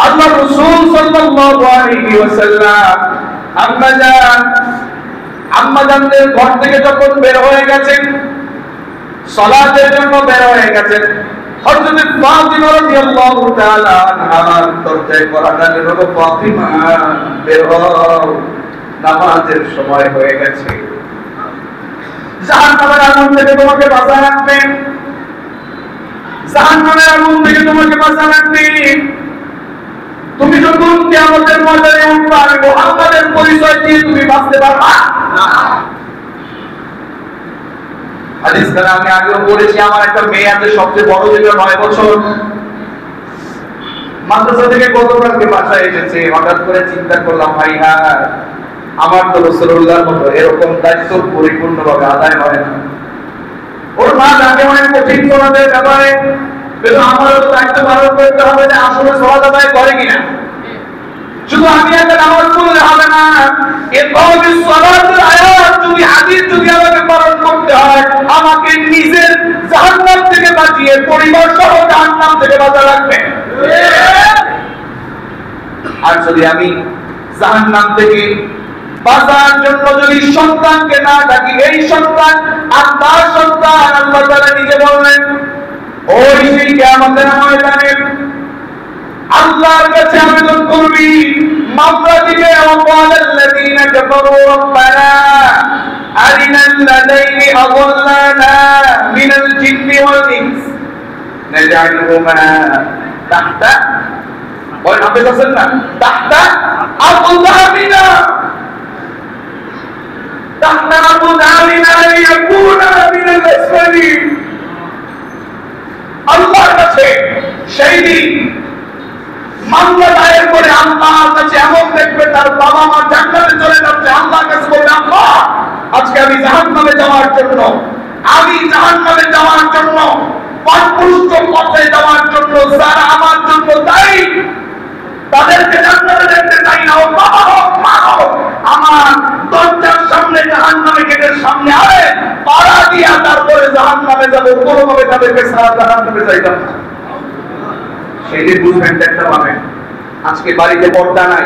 আল্লাহ রাসূল সাল্লাল্লাহু আলাইহি ওয়াসাল্লাম আম্মাজানদের ঘর থেকে যখন বের হয়ে গেছেন, সালাতের জন্য বের হয়ে গেছেন, হযরত ফাতিমা রাদিয়াল্লাহু তাআলা আনহার দরজায় কড়া নাড়লেন, ওগো ফাতিমা বের হও, নামাজের সময় হয়ে গেছে। জাহান্নামের আগুন থেকে তোমাকে বাঁচায় রাখবে, জাহান্নামের আগুন থেকে তোমাকে বাঁচায় রাখবে। তুমি যখন কিয়ামতের ময়দানে উঠবে, আমি মুহাম্মাদের পরিচয় দিয়ে তুমি বাঁচতে পারবা না। হাদিস খানা আমি আগেও বলেছি, আমার একটা মেয়ে আছে, সবচেয়ে বড় ছিল 9 বছর, মাদ্রাসা থেকে গতকালকে বাসায় এসেছে। হঠাৎ করে চিন্তা করলাম, ভাই হ্যাঁ, আমার তো রাসূলুল্লাহর মতো এরকম দায়িত্ব পরিপূর্ণভাবে আদায় হয় না। ওর মা তাকে অনেক কঠিন তোমাদের ব্যাপারে, কিন্তু আমারও তো দায়িত্ব পালন করতে হবে যে আসলে সওয়াল আদায় করে কিনা। শুধু আমি একটা নামাজ পড়লে হবে না, এর কওমি সালাতের আয়াত যদি হাদিস যদি আমাকে পালন করতে হয়, আমাকে নিজের জাহান্নাম থেকে বাঁচিয়ে পরিবার সহ জাহান্নাম থেকে বাঁচা লাগবে। আর যদি আমি জাহান্নাম থেকে বাঁচার জন্য যদি সন্তানকে না ডাকি, এই সন্তান আল্লাহর সন্তান, আল্লাহ তাআলা নিজে বললেন, ওই সেই কিয়ামতের ময়দানে আল্লাহর কাছে আবেদন করবি, মামলা দিবে, ওয়াকালাল্লাযীনা কাফারু রাব্বানা আরিনাল্লাযীনা আযাল্লানা মিনাল জিন্নি ওয়াল ইনস নাজআলুহুমা তাহতা ওই হাফেজ আছেন না, তাহতা আকদামিনা, তাহতা আকদামিনা লিয়াকুনা মিনাল আসফালিন। আল্লাহর কাছে সেই দিন মামলা দায়ের করে আল্লাহর কাছে এমন দেখবে তার বাবা মা জান্নাতে চলে যাচ্ছে, আল্লাহর কাছে বলবে, আল্লাহ আজকে আমি জাহান্নামে যাওয়ার জন্য, পথভ্রষ্ট পথে যাওয়ার জন্য যারা আমার জন্য দায়ী, তাদেরকে জান্নাতে দেখতে চাই না। ও বাবা হোক, মা হোক, আমার দরজার সামনে জাহান্নামে গেটের সামনে আরে পাড়া দিয়া তারপরে জাহান্নামে যাব, কোনোভাবে তাদেরকে সারা জাহান্নামে যাইতাম না। সেই দিন বুঝবেন একটা পাবেন। আজকে বাড়িতে পর্দা নাই,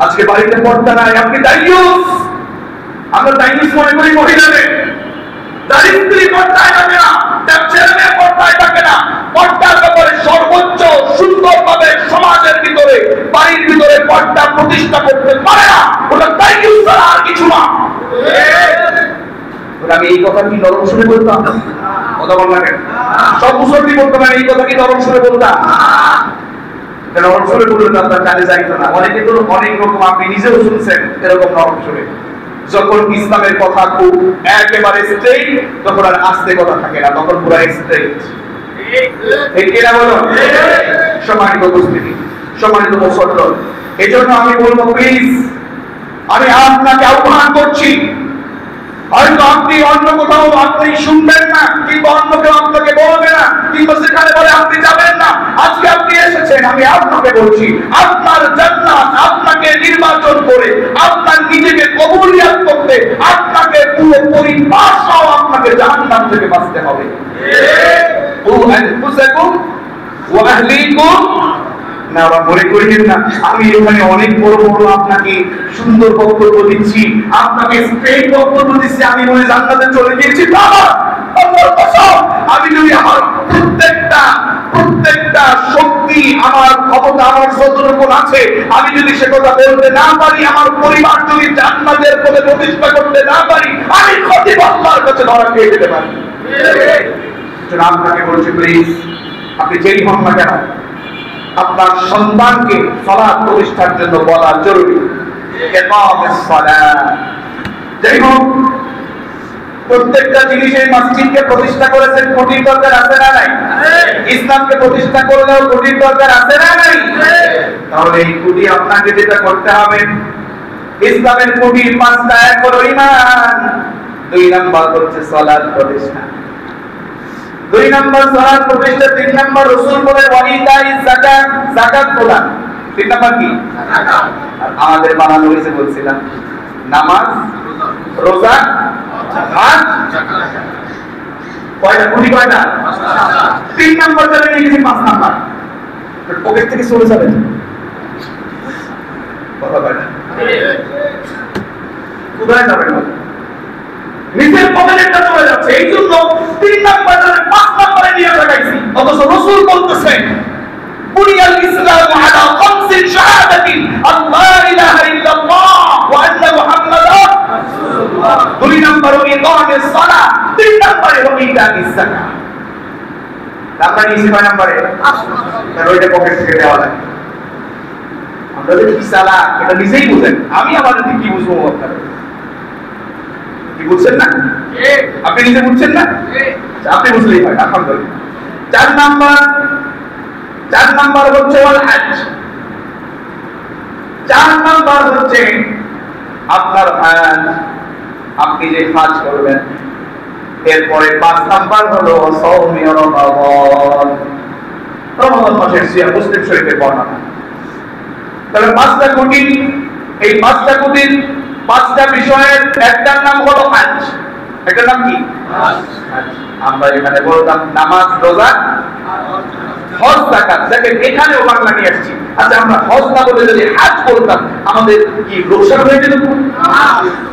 আজকে বাড়িতে পর্দা নাই, আপনি দায়ুস, আমরা দায়ুস মনে করি মহিলাদের, দারিদ্রী পর্দায় থাকে না, তার ছেলে মেয়ে পর্দায় থাকে না। পর্দার ব্যাপারে সর্বোচ্চ সুন্দরভাবে সমাজের ভিতরে, বাড়ির ভিতরে পর্দা প্রতিষ্ঠা করতে পারে না, ওটা দায়ুস ছাড়া আর কিছু না। আমি এই কথা কি নরম সুরে বলতাম? কথা বল না কেন? সব মুসল্লি বলতে পারে এই কথা কি নরম সুরে বলতাম? নরম সুরে বললে তো আপনার কানে যাইতো না। অনেকে তো অনেক রকম, আপনি নিজেও শুনছেন এরকম নরম সুরে। যখন ইসলামের কথা খুব একেবারে স্ট্রেইট, তখন আর আস্তে কথা থাকে না, তখন পুরো স্ট্রেইট। ঠিক কিনা বলো? সম্মানিত উপস্থিতি, সম্মানিত মুসল্লি, এই জন্য আমি বলবো প্লিজ, আমি আপনাকে আহ্বান করছি, হয়তো আপনি অন্য কোথাও আপনি শুনবেন না, কিংবা অন্য কেউ আপনাকে বলবে না, কিংবা সেখানে বলে আপনি যাবেন না। আজকে আপনি এসেছেন, আমি আপনাকে বলছি, আপনার জান্নাত আপনাকে নির্বাচন করে, আপনার নিজেকে কবুলিয়াত করতে, আপনাকে পুরো পরিবার সহ আপনাকে জাহান্নাম থেকে বাঁচতে হবে। কু আনফুসাকুম ওয়া আহলিকুম, না ওরা মনে করেন না আমি এখানে অনেক বড় বড় আপনাকে সুন্দর বক্তব্য দিচ্ছি, আপনাকে স্ট্রেট বক্তব্য দিচ্ছি, আমি মনে জান্নাতে চলে গিয়েছি। বাবা আল্লাহর কসম, আমি যদি আমার প্রত্যেকটা শক্তি, আমার ক্ষমতা, আমার যতটুকু আছে, আমি যদি সে কথা বলতে না পারি, আমার পরিবার যদি জান্নাতের পথে প্রতিষ্ঠা করতে না পারি, আমি খতিব আল্লাহর কাছে ধরা খেয়ে যেতে পারি। আপনাকে বলছি প্লিজ, আপনি যেই হন না কেন, আপনার সন্তানকে সালাত প্রতিষ্ঠার জন্য বলা জরুরি। ইকামাস সালাত, যাই হোক, প্রত্যেকটা জিনিসের মসজিদকে প্রতিষ্ঠা করেছেন, কোটির দরকার আছে না নাই? ইসলামকে প্রতিষ্ঠা করলেও কোটির দরকার আছে না নাই? তাহলে এই কোটি আপনাকে যেটা করতে হবে, ইসলামের কোটির 5টা, এক হলো ঈমান, 2 নাম্বার হচ্ছে সালাত প্রতিষ্ঠা, 2 নাম্বার সালাত প্রতিষ্ঠা, 3 নাম্বার রাসূল বলেন ওয়াইতাইজ যাকাত, যাকাত প্রদান, 3 নাম্বার কি? যাকাত। আর আমাদের বানানো হয়েছে বলছিলাম নামাজ, রোজা, হজ, যাকাত। কয়টা কোটি? কয়টা? 3 নাম্বার চলে গেছে 5 নাম্বার। পকেট থেকে চলে যাবে কথা বলে কোথায় যাবেন নিজের পকেটটা চলে যাচ্ছে। এই জন্য 3 নাম্বারে 5 নাম্বারে নিয়ে লাগাইছি। অথচ রাসূল বলতেছেন বুনিয়াল ইসলামু আলা খামসিন শাহাদাতিন আল্লা ইলাহা ইল্লাল্লাহ ওয়া আন্না মুহাম্মাদার রাসূলুল্লাহ। 2 নাম্বার হলো ইকামিস সালাহ, 3 নাম্বারে হলো ইতাইস যাকাত। আমরা নিয়েছি 9 নাম্বারে, তার ওইটা পকেট থেকে দেওয়া লাগে। আমরা যে কি সালাহ এটা নিজেই বুঝেন, আমি আমাদের কি বুঝবো আপনারা কি বুঝছেন না? আপনি নিজে বুঝছেন না? আপনি বুঝলেই হয় আলহামদুলিল্লাহ। 4 নাম্বার হচ্ছে ওয়াল হজ। 4 নাম্বার হচ্ছে আপনার হজ, আপনি যে হজ করবেন। এরপরে 5 নাম্বার হলো সাওমি রমাদান, রমাদান মাসের সিয়াম, মুসলিম শরীফের বর্ণনা। তাহলে 5টা কোটি, এই 5টা কোটির 5টা বিষয়ের একটার নাম হলো হজ। এটার নাম কি? হজ। আমরা এখানে বলতাম নামাজ, রোজা, হজ, যাকাত। দেখেন এখানেও বাংলা নিয়ে আসছি। আচ্ছা আমরা হজ না বলে যদি হজ বলতাম আমাদের কি লোকসান হয়ে যেত?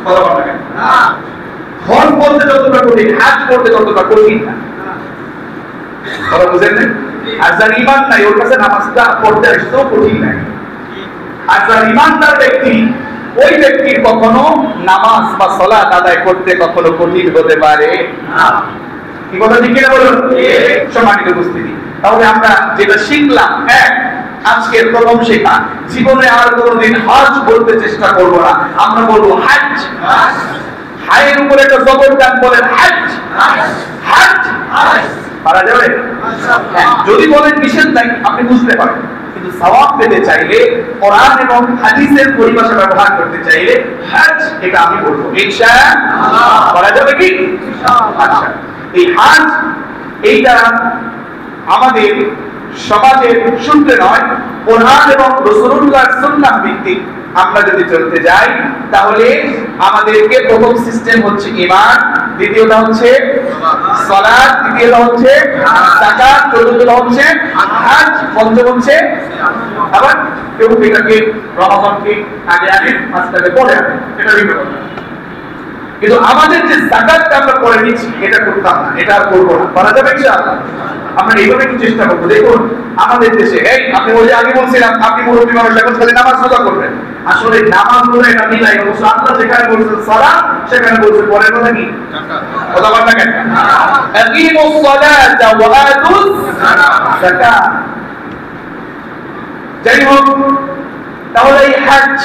কথা বলা কেন? হজ বলতে যতটা কঠিন, হজ বলতে ততটা কঠিন না। কথা বুঝেন না? আর যার ঈমান নাই ওর কাছে নামাজটা পড়তে আসতেও কঠিন নাই। আর যার ঈমানদার ব্যক্তি, ওই ব্যক্তির কখনো নামাজ বা সালাত আদায় করতে কখনো কঠিন হতে পারে না। কি কথা ঠিক কিনা বলুন? সম্মানিত উপস্থিতি, তাহলে আমরা যেটা শিখলাম, এক, আজকের প্রথম শেখা, জীবনে আর কোনোদিন হজ বলতে চেষ্টা করব না, আমরা বলবো হজ। হায়ের উপরে একটা জবর টান বলেন হজ, হজ, পারা যাবে? যদি বলেন নিষেধ নাই আপনি বুঝতে পারেন, কিন্তু সওয়াব পেতে চাইলে কোরআন এবং হাদিসের পরিভাষা ব্যবহার করতে চাইলে হজ এটা আমি বলবো ইনশাআল্লাহ। পারা যাবে কি? আচ্ছা, এই হজ এইটা আমাদের সমাজের সূত্রে নয়, কোরআন এবং রাসূলুল্লাহর সুন্নাহ ভিত্তিক আমরা যদি চলতে যাই তাহলে আমাদেরকে প্রথম সিস্টেম হচ্ছে ঈমান, দ্বিতীয়টা হচ্ছে সালাত, তৃতীয়টা হচ্ছে যাকাত, চতুর্থটা হচ্ছে হজ, পঞ্চম হচ্ছে আবার কেউ এটাকে রমাদানকে আগে আগে পাঁচটাকে পরে আগে, এটা ভিন্ন কথা। কিন্তু আমাদের যে যাকাতটা আমরা পড়ে নিচ্ছি এটা করতাম না, এটা আর করবো না। করা যাবে ইনশাআল্লাহ? আমরা এইভাবে একটু চেষ্টা করবো। দেখুন আমাদের দেশে, এই আপনি ওই আগে বলছিলাম আপনি মুরব্বী মানুষ, এখন খালি নামাজ রোজা করবেন। আসলে নামাজ রোজা এটা মিলাই, অবশ্য আল্লাহ যেখানে বলছেন সালাত সেখানে বলছে পরের কথা কি? কথা বল না কেন? আকিমুস সালাতা ওয়া আতুস যাকাত। যাই হোক, তাহলে এই হজ,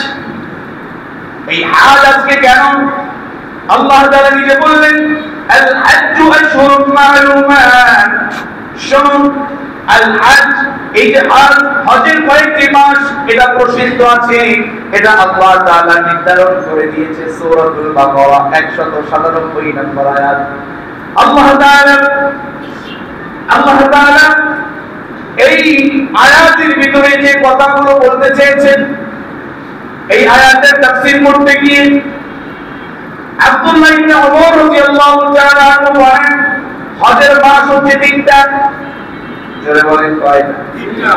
এই হজ আজকে কেন? আল্লাহ তাআলা নিজে বললেন আল হজ্জু আশহুরুম মা'লুমাত। শুনুন, আল হজ, এই যে হজ, হজের কয়েকটি মাস এটা প্রসিদ্ধ আছে, এটা আল্লাহ তাআলা নির্ধারণ করে দিয়েছে সূরাতুল বাকারা 197 নম্বর আয়াত। আল্লাহ তাআলা এই আয়াতের ভিতরে যে কথাগুলো বলতে চেয়েছেন, এই আয়াতের তাফসীর করতে গিয়ে আব্দুল্লাহ ইবনে ওমর রাদিয়াল্লাহু তাআলা আনহু বলেন হজের মাস হচ্ছে 3টা। জোরে বলেন কয়টা? 3টা।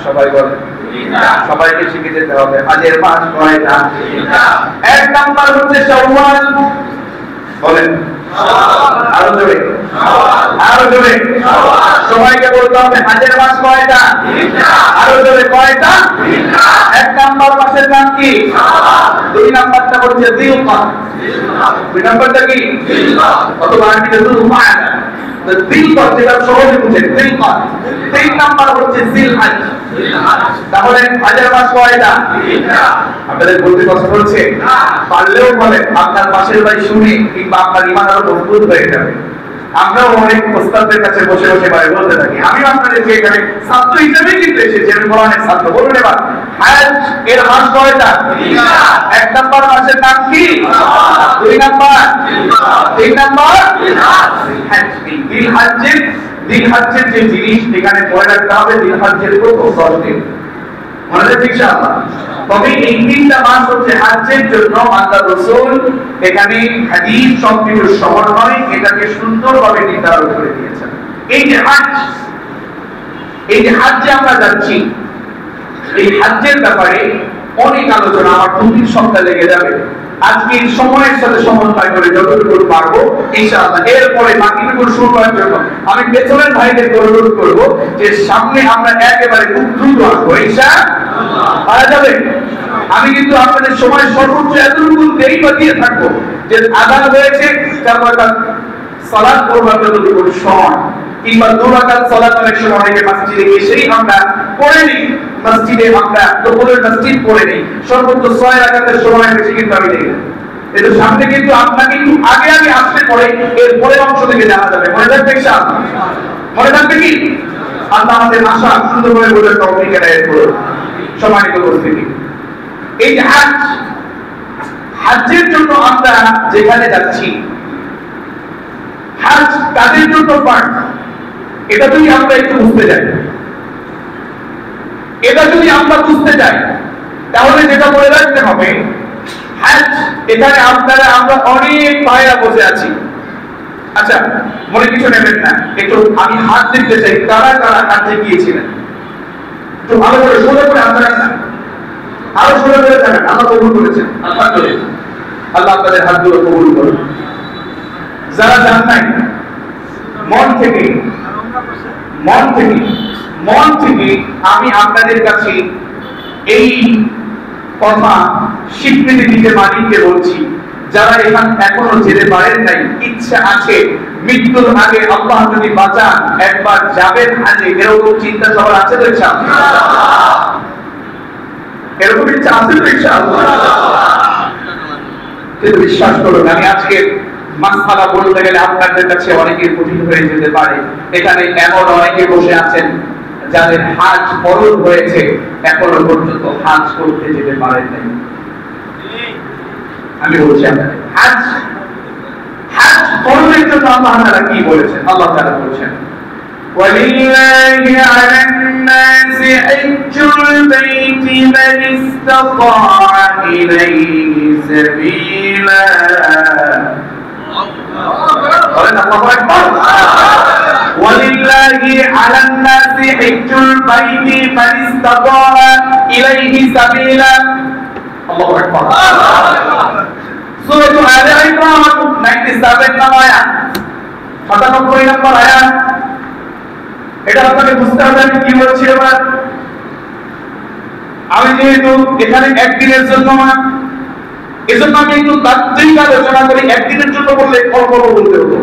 সবাই বলেন 3টা। সবাইকে শিখে যেতে হবে হজের মাস কয়টা? 3টা। এক নাম্বার হচ্ছে শাওয়াল। বলেন আরো জোরে, আরো জোরে, সবাইকে বলতে হবে হজের মাস কয়টা? 3টা। আরো জোরে কয়টা? 3টা। এক নাম্বার মাসের নাম কি? শাওয়াল। 2 নাম্বারটা হচ্ছে যিলকাদ। 2 নাম্বারটা কি? যিলকাদ। অথবা আরবিতে যুলকাদ। যিলকাদ যেটা সহজে বুঝেন, যিলকাদ। 3 নাম্বার হচ্ছে জিলহজ। তাহলে হজের মাস কয়টা? 3টা। আপনাদের বলতে কষ্ট হচ্ছে? পারলেও বলেন, আপনার পাশের ভাই শুনে কিংবা আপনার ঈমান আরো মজবুত হয়ে যাবে। আমরাও অনেক ওস্তাদদের কাছে বসে বসে বলতে থাকি, আমি আপনাদেরকে এখানে ছাত্র হিসেবে কিন্তু এসেছি, আমি কোরআনের ছাত্র। বলুন এবার হজ এর মাস কয়টা? 3টা। 1 নাম্বার মাসের নাম কি? 2 নাম্বার, 3 নাম্বার জিলহজ্জের যে জিনিস এখানে মনে রাখতে হবে, জিলহজ্জের প্রথম 10 দিন মনে রাখবেন ইনশাআল্লাহ। তবে এই 3টা মাস হচ্ছে হজ্জের জন্য আল্লাহ রাসূল এখানে হাদিস সবকিছুর সমন্বয় এটাকে সুন্দরভাবে নির্ধারণ করে দিয়েছেন। এই যে হজ, এই যে হজ্জে আমরা যাচ্ছি, এই হজ্জের ব্যাপারে অনেক আলোচনা, আমার 2-3 সপ্তাহ লেগে যাবে। আজকে সময়ের সাথে সমন্বয় করে যতটুকু পারবো ইনশাআল্লাহ, এরপরে বাকিটুকু শুরু করার জন্য আমি পেছনের ভাইদের অনুরোধ করব যে সামনে আমরা একেবারে খুব দ্রুত আসবো ইনশাআল্লাহ। পারা যাবে? আমি কিন্তু আপনাদের সময় সর্বোচ্চ এতটুকু দেরি বা দিয়ে থাকবো যে আযান হয়েছে, তারপর সালাত করবার যতটুকু সময়, কিংবা 2 রাকাত সালাত অনেক সময় অনেকে মসজিদে এসেই আমরা পড়ে নিই, মসজিদে আমরা দুপুরের মসজিদ পড়ে নিই, সর্বোচ্চ 6 রাকাতের সময় বেশি কিন্তু আমি দেখি না। কিন্তু সামনে কিন্তু আপনাকে একটু আগে আগে আসলে পরে এর পরের অংশ থেকে জানা যাবে। মনে থাকবে ইনশাআল্লাহ? মনে থাকবে কি? আল্লাহ আমাদের আশা সুন্দর করে বোঝার তৌফিক এনায়েত করুন। সম্মানিত উপস্থিতি, এই যে হজ্জের জন্য আমরা যেখানে যাচ্ছি, হজ কাদের জন্য ফরজ, এটা যদি আমরা একটু বুঝতে যাই, তাহলে যেটা বলে রাখতে হবে, হজ এখানে আমরা অনেক ভাইরা বসে আছি। আচ্ছা, মনে কিছু নেবেন না, একটু আমি হাত দেখতে চাই কারা কারা হজ্জে গিয়েছিলেন। একটু ভালো করে সোজা করে হাত রাখেন না, আরো সোজা করে থাকেন। আল্লাহ কবুল করেছেন, আলহামদুলিল্লাহ। আল্লাহ আপনাদের হাতগুলো কবুল করুন। যারা জান নাই, মন থেকে আমি আপনাদের কাছে এই কথা স্বীকৃতি দিতে মালিককে বলছি, যারা এখনো যেতে পারেন নাই, ইচ্ছা আছে মৃত্যুর আগে আল্লাহ যদি বাঁচান একবার যাবেন হাজে, এরকম চিন্তা সবার আছে তো ইনশাআল্লাহ? এরকম ইচ্ছা আছে তো ইনশাআল্লাহ? কিন্তু বিশ্বাস করুন, আমি আজকে মাসআলা বলতে গেলে আপনাদের কাছে অনেকের কঠিন হয়ে যেতে পারে। এখানে এমন অনেকে বসে আছেন যাদের হজ ফরজ হয়েছে, এখনো পর্যন্ত হজ করতে যেতে পারেন নাই। আমি বলছি আপনাদের হজ ফরজের জন্য আল্লাহ তাআলা কি বলেছেন? আল্লাহ তাআলা বলেছেন, ওয়ালিল্লাহি আলান নাসি হিজ্জুল বাইতি মান ইসতাতা ইলাইহি সাবিলা। আল্লাহু আকবার। ওয়ালিল্লাহি আলান নাসি হিজ্জুল বাইতি মান ইসতাতা ইলাইহি সাবিলা। আল্লাহু আকবার। সূরা আলে ইমরান 97 নম্বর আয়াত, 97 নম্বর আয়াত। এটা আপনাকে বুঝতে হবে আমি কি বলছি। এবার আমি যেহেতু এখানে একদিনের জন্য এজন্য আমি একটু তাত্ত্বিক আলোচনা করি। একদিনের জন্য বললে অল্প বলতে হতো,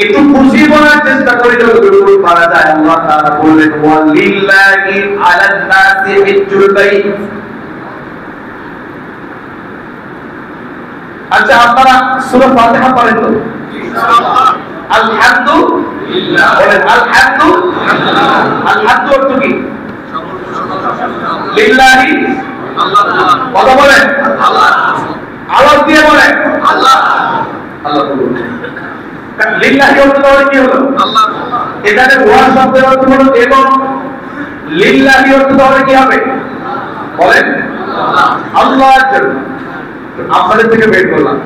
একটু বুঝিয়ে বলার চেষ্টা করি যতটুকু পারা যায়। আল্লাহ তাআলা বললেন, ওয়ালিল্লাহি আলান নাসি হিজ্জুল বাইত। আচ্ছা, আপনারা সূরা ফাতিহা পড়েন তো? আলহামদুলিল্লাহ বলেন। আলহামদু অর্থ কি? লিল্লাহি, আল্লাহ। কথা বলেন, আল্লাহ। আওয়াজ দিয়ে বলেন, আল্লাহ। আল্লাহ বলুন। লিল্লাহি অর্থ তাহলে কি হলো? আল্লাহ। এখানে ওয়া শব্দের অর্থ হলো এবং, লিল্লাহি অর্থ তাহলে কি হবে? বলেন, আল্লাহ। আল্লাহর জন্য। আপনাদের থেকে বের করলাম,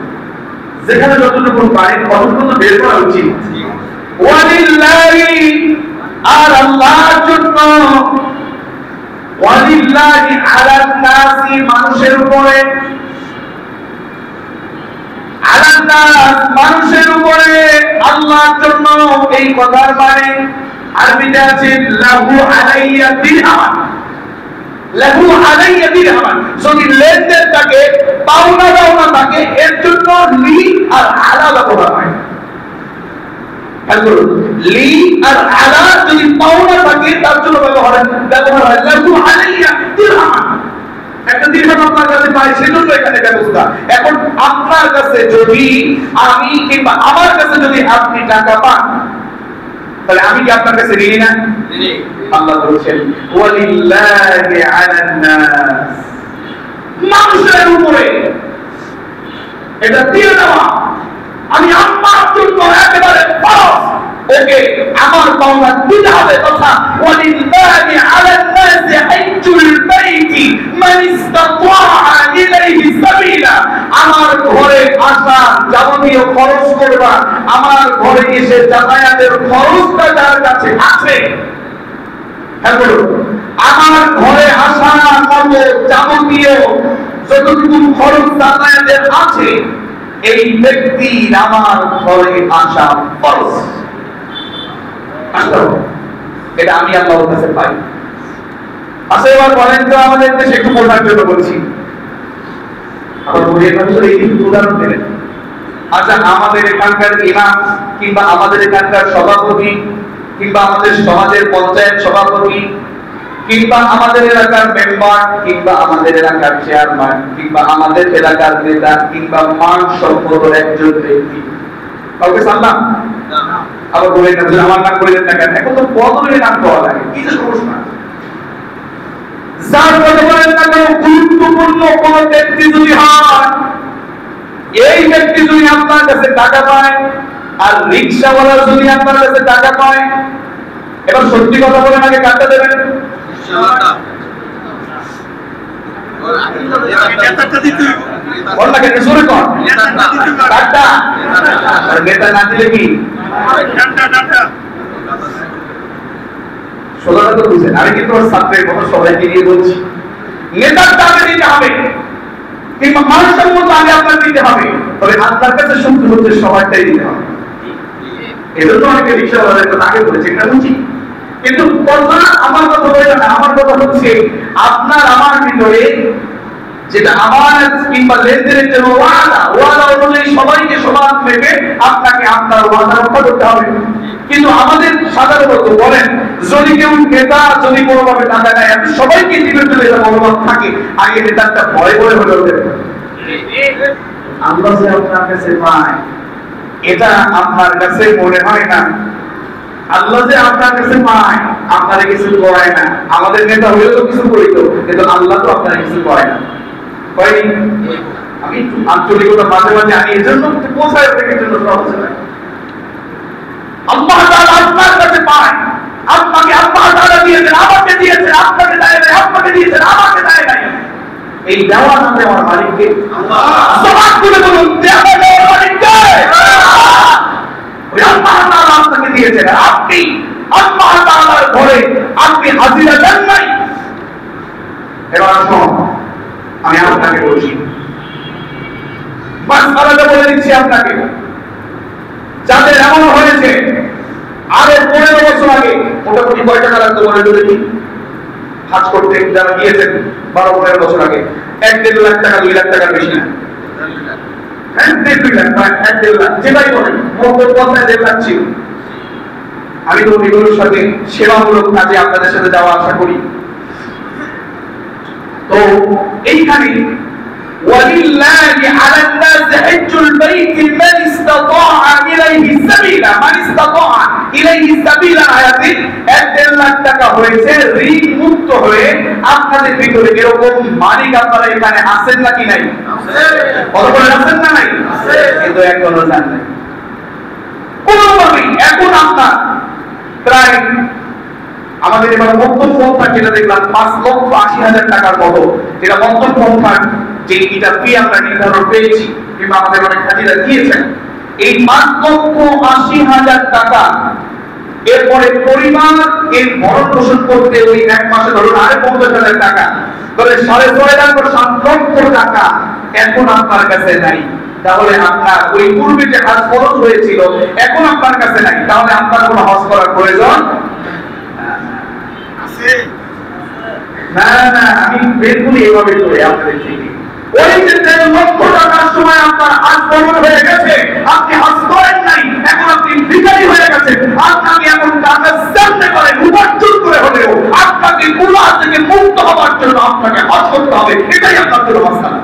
যেখানে যতটুকু পারেন ততটুকু বের করা উচিত। ওয়ালিল্লাহি, আর আল্লাহর জন্য। ওয়ালিল্লাহি আলান নাসি, মানুষের উপরে। আলান নাস, মানুষের উপরে আল্লাহর জন্য। এই কথার মানে আরবিতে আছে লাহু আলাইয়া দিরহাম। লাহু আলাইয়া দিরহাম, যদি লেনদেন থাকে, পাওনা দাওনা থাকে, এর জন্য লি আর আলা ব্যবহার হয়। লি আর আলা যদি পাওনা থাকে তার জন্য ব্যবহার হয় লাহু আলাইয়া দিরহাম। একটা দিরহাম আপনার কাছে পাই, সেজন্য এখানে ব্যবস্থা। এখন আপনার কাছে যদি আমি কিংবা আমার কাছে যদি আপনি টাকা পান, তাহলে আমি কি আপনার কাছে ঋণী না? আল্লাহ বলছেন, ওয়ালিল্লাহি আলান নাস, মানুষের উপরে এটা দিয়ে দেওয়া। আমি আমার জন্য একেবারে ফরজ, ওকে আমার পাওনা দিতে হবে। কথা ওয়ালিল্লাহি আলান নাসি হিজ্জুল বাইতি মান ইসতাতা ইলাইহি সাবিলা। আমার ঘরে আসা যাবতীয় খরচ করবা, আমার ঘরে এসে যাতায়াতের খরচটা যার কাছে আছে, হ্যাঁ বলুন, আমার ঘরে আসা মতো যাবতীয় যতটুকু খরচ যাতায়াতের আছে এই ব্যক্তির আমার ঘরে আসা ফরজ। এটা আমি আল্লাহর কাছে পাই। আচ্ছা এবার বলেন তো আমাদের দেশে একটু বোঝার জন্য বলছি, আবার বুঝিয়ে মানুষের এই উদাহরণ দিলেন। আচ্ছা আমাদের এখানকার ইমাম কিংবা আমাদের এখানকার সভাপতি কিংবা আমাদের সমাজের পঞ্চায়েত সভাপতি কিংবা আমাদের এলাকার মেম্বার কিংবা আমাদের এলাকার চেয়ারম্যান কিংবা আমাদের এলাকার নেতা কিংবা মান সম্পদ একজন ব্যক্তি কাউকে সামলাম আবার বলে না আমার নাম করে দেন না কেন, এখন তো পদবীর নাম দেওয়া লাগে, কি যে সমস্যা। যার কথা বলেন না কেন গুরুত্বপূর্ণ কোন ব্যক্তি যদি হয়, এই ব্যক্তি যদি আপনার কাছে টাকা পায় আর রিকশাওয়ালা যদি আপনার কাছে টাকা পায়, এবার সত্যি কথা বলেন আগে কাটটা দেবেন। নেতা না দিলে কি সোজাটা তো বুঝেন, আমি কিন্তু ছাত্রের কথা সবাইকে নিয়ে বলছি। নেতার টাকা দিতে হবে কিংবা মানুষের মতো আগে আপনার দিতে হবে, তবে আপনার কাছে শুনতে হচ্ছে সবাইটাই দিতে হবে। এজন্য অনেকে রিক্সাওয়ালাদের কথা আগে বলেছে, এটা বুঝি। কিন্তু কথা আমার কথা বলে না, আমার কথা হচ্ছে আপনার আমার ভিতরে যেটা আমার কিংবা লেনদেনের জন্য ওয়াদা অনুযায়ী সবাইকে সমান ভেবে আপনাকে আপনার ওয়াদা রক্ষা করতে হবে। কিন্তু আমাদের সাধারণত বলেন যদি কেউ নেতা যদি কোনোভাবে টাকা নেয় সবাইকে দিবে বলে এটা মনোভাব থাকে, আগে নেতারটা ভয় ভয় হয়ে ওঠে। আল্লাহ যে আপনার কাছে পায় এটা আপনার কাছে মনে হয় না, আল্লাহ যে আপনার কাছে পায় আপনারা কিছু করায় না। আমাদের নেতা হইলেও তো কিছু করিত, কিন্তু আল্লাহ তো আপনারা কিছু করে না। আমি আঞ্চলিকতা মাঝে মাঝে আনি, এই জন্য পৌঁছায় ওটাকে জন্য সহজ হয়। আল্লাহ তাআলা আপনার কাছে পায়, আপনাকে আল্লাহ তাআলা দিয়েছেন, আমাকে দিয়েছেন, আপনাকে দেয় নাই, আপনাকে দিয়েছেন, আমাকে দেয় নাই। এই দেওয়া না দেওয়ার মালিককে আল্লাহ। সবাই বলে বলুন দেওয়া দেওয়ার মালিককে আল্লাহ। ওই আল্লাহ তাআলা আপনাকে দিয়েছেন, আপনি আল্লাহ তাআলার ঘরে আপনি হাজিরা দেন নাই। এবার আসুন আমি আপনাকে বলছি, মাসআলাটা বলে দিচ্ছি আপনাকে। যাদের এমন হয়েছে আরো 15 বছর আগে, মোটামুটি কয় টাকা লাগতো বলে দেখি হাজ করতে যারা গিয়েছেন 12-15 বছর আগে, 1-1.5 লাখ টাকা, 2 লাখ টাকার বেশি না, 1-1.5 লাখ, 1-1.5 লাখ যেটাই বলেন, মোট কথায় 1.5 লাখ ছিল। আমি তো এগুলোর সাথে সেবামূলক কাজে আপনাদের সাথে যাওয়া আশা করি। তো এইখানে ওয়ালিল্লাহি আলান নাস হিজ্জুল বাইত মান ইসতাতাআ ইলাইহি সাবিলা, মান ইসতাতাআ ইলাইহি সাবিলা আয়াতে 1.5 লাখ টাকা হয়েছে ঋণ মুক্ত হয়ে। আপনাদের ভিতরে এরকম মালিক আপনারা এখানে আছেন নাকি নাই? আছে। বড় বড় আছেন না নাই? আছে। কিন্তু এখনো জান নাই কোনভাবেই। এখন আপনার প্রায় আমাদের এবার মধ্যম পন্থা যেটা দেখলাম 5,80,000 টাকার মতো, এটা মধ্যম পন্থার যে এটা ফি আমরা নির্ধারণ পেয়েছি কিংবা আমাদের অনেক হাজিরা দিয়েছেন, এই 5,80,000 টাকা এরপরে পরিবার এর ভরণ পোষণ করতে ওই এক মাসে ধরুন আরে 50,000 টাকা, তাহলে 6.5 লক্ষ টাকা এখন আপনার কাছে নাই। তাহলে আপনার ওই পূর্বে যে হজ ফরজ হয়েছিল এখন আপনার কাছে নাই, তাহলে আপনার কোনো হজ করার প্রয়োজন না। না আমি বেরগুলি এভাবে করে আপনাদের থেকে ওই যে 1.5 লক্ষ টাকার সময় আপনার হজ ফরজ হয়ে গেছে, আপনি হজ করেন নাই, এখন আপনি ভিখারি হয়ে গেছেন, আপনাকে এখন টাকা সামনে করে উপার্জন করে হলেও আপনাকে গুনাহ থেকে মুক্ত হওয়ার জন্য আপনাকে হজ করতে হবে, এটাই আপনার জন্য মাসআলা।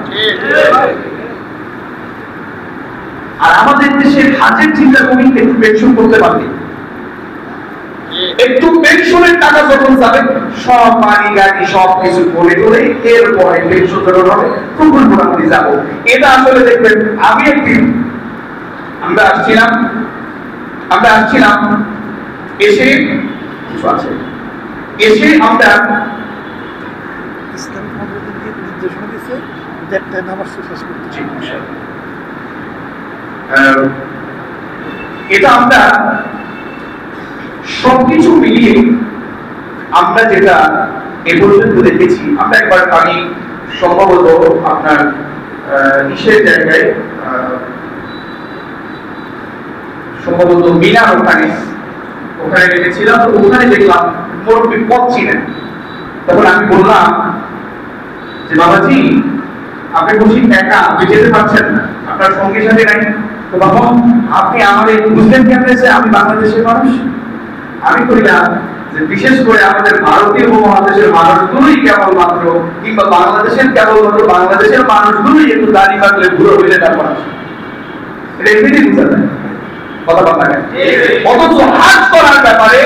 আর আমাদের দেশের হাজের চিন্তা করি একটু পেনশন করতে পারবে, একটু পেনশনের টাকা যখন যাবে সব বাড়ি গাড়ি সব কিছু বলে করে এরপরে পেনশন ধরন হবে, তখন মোটামুটি যাবো। এটা আসলে দেখবেন আমি একদিন আমরা আসছিলাম এসে কিছু আছে এসে আমরা ইসলামিক মন্ত্রণালয় নির্দেশনা দিয়েছে একটা নামাজ শেষ করতে। এটা আমরা সবকিছু মিলিয়ে আমরা যেটা এ পর্যন্ত দেখেছি, আমরা একবার আমি সম্ভবত আপনার ইসের জায়গায় সম্ভবত মিনার ওখানে গেছিলাম, তো ওখানে দেখলাম মুরব্বী পথ ছিলেন। তখন আমি বললাম যে বাবাজি, আপনি বুঝি একা, আপনি যেতে পারছেন না, আপনার সঙ্গী সাথে নাই, তো বাবা আপনি আমাদের বুঝলেন কেমন যে আমি বাংলাদেশের মানুষ? আমি কইলাম যে বিশেষ করে আমাদের ভারতীয় উপমহাদেশের মানুষগুলোই কেবলমাত্র, কিংবা বাংলাদেশের কেবলমাত্র বাংলাদেশের মানুষগুলোই একটু দাড়ি কাটলে বুড়ো হইলে তারপর আসে, এটা এমনিতেই বুঝা যায়। অথচ হাজ করার ব্যাপারে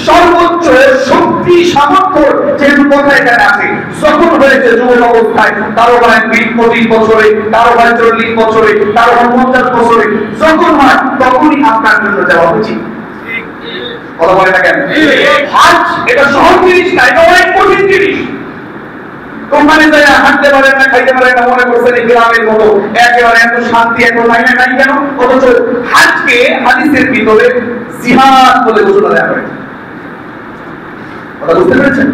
সর্বোচ্চ শক্তি সামর্থ্য যেহেতু কথা এখানে আছে, যখন হয়েছে যুবক অবস্থায়, কারো হয় 20-25 বছরে, কারো হয় 40 বছরে, কারো হয় 50 বছরে, যখন হয় তখনই আপনার জন্য যাওয়া উচিত। কথা বলে থাকেন, হাজ এটা সহজ জিনিস না, এটা অনেক কঠিন জিনিস। ওখানে যায় হাঁটতে পারেন না, খাইতে পারেন না, মনে করছেন গ্রামের মতো একেবারে এত শান্তি এত নাই না, নাই কেন? অথচ হাজকে হাদিসের ভিতরে জিহাদ বলে ঘোষণা দেওয়া হয়েছে। কথা বুঝতে পেরেছেন?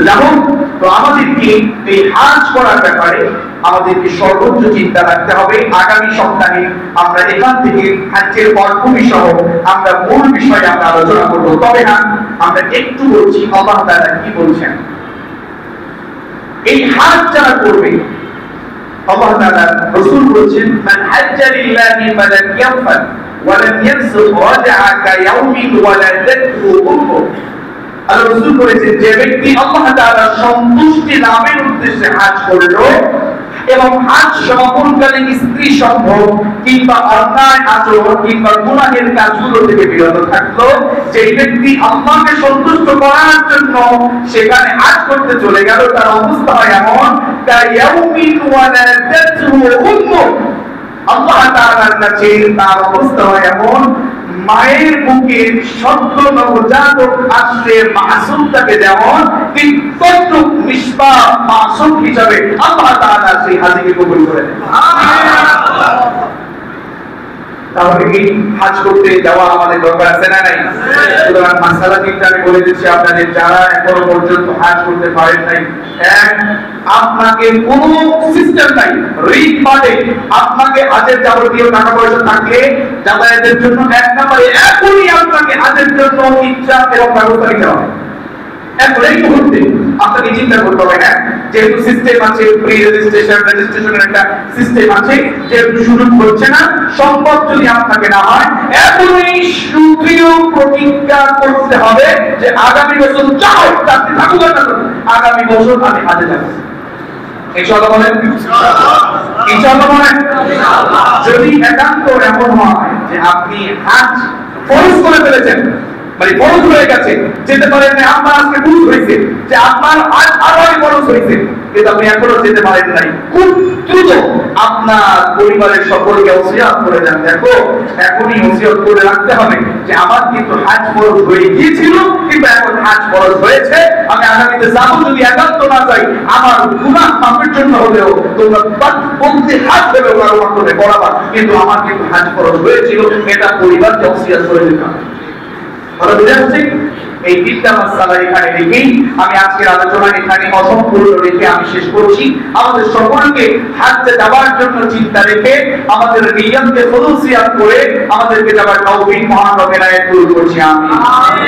যেমন তো আমাদেরকে এই হাজ করার ব্যাপারে আমাদেরকে সর্বোচ্চ চিন্তা রাখতে হবে। আগামী সপ্তাহে আমরা এখান থেকে হাজের পটভূমি সহ আমরা মূল বিষয়ে আমরা আলোচনা করব। তবে না, আমরা একটু বলছি আল্লাহ তাআলা কি বলছেন। এই হাজ যারা করবে, আল্লাহ তাআলা রাসূল বলেছেন, মান হাজ্জা লিল্লাহি ফালাম ইয়াফাল ওয়া লাম ইয়ানসুক রাজা'a কায়াউমিন ওয়ালাদাতহু উম্মুহ। আল্লাহ রাসূল বলেছেন, যে ব্যক্তি আল্লাহ তাআলার সন্তুষ্টি লাভের উদ্দেশ্যে হাজ করলো এবং হাজ সমাপনকালীন স্ত্রী সম্ভব কিংবা অন্যায় আচরণ কিংবা গুনাহের কাজগুলো থেকে বিরত থাকলো, যে ব্যক্তি আল্লাহকে সন্তুষ্ট করার জন্য সেখানে হাজ করতে চলে গেল, তার অবস্থা হয় এমন কায়াউমিন ওয়ালাদাতহু উম্মুহ। আল্লাহ তাআলার কাছে তার অবস্থা হয় এমন মায়ের বুকে সদ্য নবজাতক আসলে মাসুমটাকে যেমন ঠিক তদ্রূপ নিষ্পাপ মাসুম হিসাবে আল্লাহ তাআলা সেই হাজীকে কবুল করে নেন। তাহলে এই হাজ করতে যাওয়া আমাদের দরকার আছে না নাই? সুতরাং মাসালা তিনটা আমি বলে দিচ্ছি আপনাদের, যারা এখনো পর্যন্ত হাজ করতে পারেন নাই। এক, আপনাকে কোনো সিস্টেম নাই, রিট পাটে আপনাকে হাজের যাবতীয় টাকা পয়সা থাকলে যাতায়াতের জন্য এক নম্বরে এখনই আপনাকে হাজের জন্য ইচ্ছা এবং ব্যবস্থা নিতে হবে। এখন এই মুহূর্তে আপনাকে চিন্তা করতে হবে, হ্যাঁ যেহেতু সিস্টেম আছে, প্রি রেজিস্ট্রেশনের একটা সিস্টেম আছে, যেহেতু সুযোগ হচ্ছে না, সম্ভব যদি আপনাকে না হয় এখনই সুদৃঢ় প্রতিজ্ঞা করতে হবে যে আগামী বছর যা হোক চাকরি থাকুক না, আগামী বছর আমি হাজে যাব। ইনশাআল্লাহ বলেন, ইনশাআল্লাহ বলেন। যদি একান্ত এমন হয় যে আপনি হাজ ফরজ করে ফেলেছেন, মানে ফরজ হয়ে গেছে, যেতে পারেন না, আপনার আজকে বুঝ হয়েছে যে আপনার আজ আরোই ফরজ হয়েছে, কিন্তু আপনি এখনো যেতে পারেন নাই, খুব দ্রুত আপনার পরিবারের সকলকে ওসিয়ত করে দেন, দেখো এখনই ওসিয়ত করে রাখতে হবে যে আমার কিন্তু হাজ ফরজ হয়ে গিয়েছিল, কিন্তু এখন হাজ ফরজ হয়েছে, আমি আগামীতে যাবো, যদি একান্ত না যাই আমার গুনাহ মাফের জন্য হলেও তোমরা বলতে হাজ দেবে কারো মাধ্যমে বরাবর, কিন্তু আমার কিন্তু হাজ ফরজ হয়েছিল, এটা পরিবারকে ওসিয়ত করে দিতে হবে। ভালো বুঝে আসছে? এই তিনটা মাসআলা এখানে রেখেই আমি আজকের আলোচনা এখানে অসম্পূর্ণ রেখে আমি শেষ করছি। আমাদের সকলকে হাজ্জে যাওয়ার জন্য চিন্তা রেখে আমাদের নিয়তকে খুলুসিয়াত করে আমাদেরকে যাওয়ার তৌফিক মহান রবের আয়াত কবুল করছি আমিন।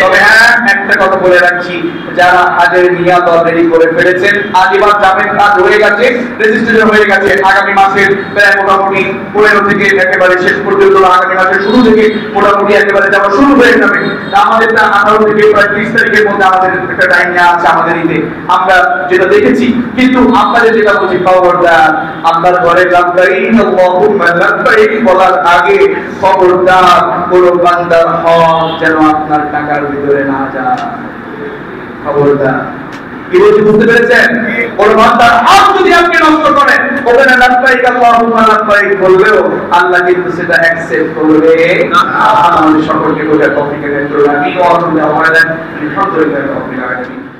তবে হ্যাঁ, একটা কথা বলে রাখছি, যারা হাজের নিয়ত অলরেডি করে ফেলেছেন, আজ এবার যাবেন, কাজ হয়ে গেছে, রেজিস্ট্রেশন হয়ে গেছে, আগামী মাসের প্রায় মোটামুটি 15 থেকে একেবারে শেষ পর্যন্ত, আগামী মাসের শুরু থেকে মোটামুটি একেবারে যাওয়া শুরু হয়ে যাবে। আমাদেরটা 18 থেকে প্রায় 30 তারিখের মধ্যে আমাদের একটা টাইম আছে আমাদের ঈদে, আমরা যেটা দেখেছি। কিন্তু আপনাদের যেটা বলছি, খবরদার আপনার ঘরে লাব্বাইক আল্লাহুম্মা লাব্বাইক বলার আগে খবরদার কোন বান্দার হক যেন আপনার টাকার ভিতরে না যায়। খবরদার, কি বলছি বুঝতে পেরেছেন? কোন বান্দার হক যদি আপনি নষ্ট করেন, ওখানে লাব্বাইক আল্লাহুম্মা লাব্বাইক বললেও আল্লাহ কিন্তু সেটা অ্যাকসেপ্ট করবে না। আমাদের সকলকে বোঝার তৌফিক দান করুন। আমি ওয়া আলহামদুলিল্লাহ, আলহামদুলিল্লাহ রাব্বিল আলামিন।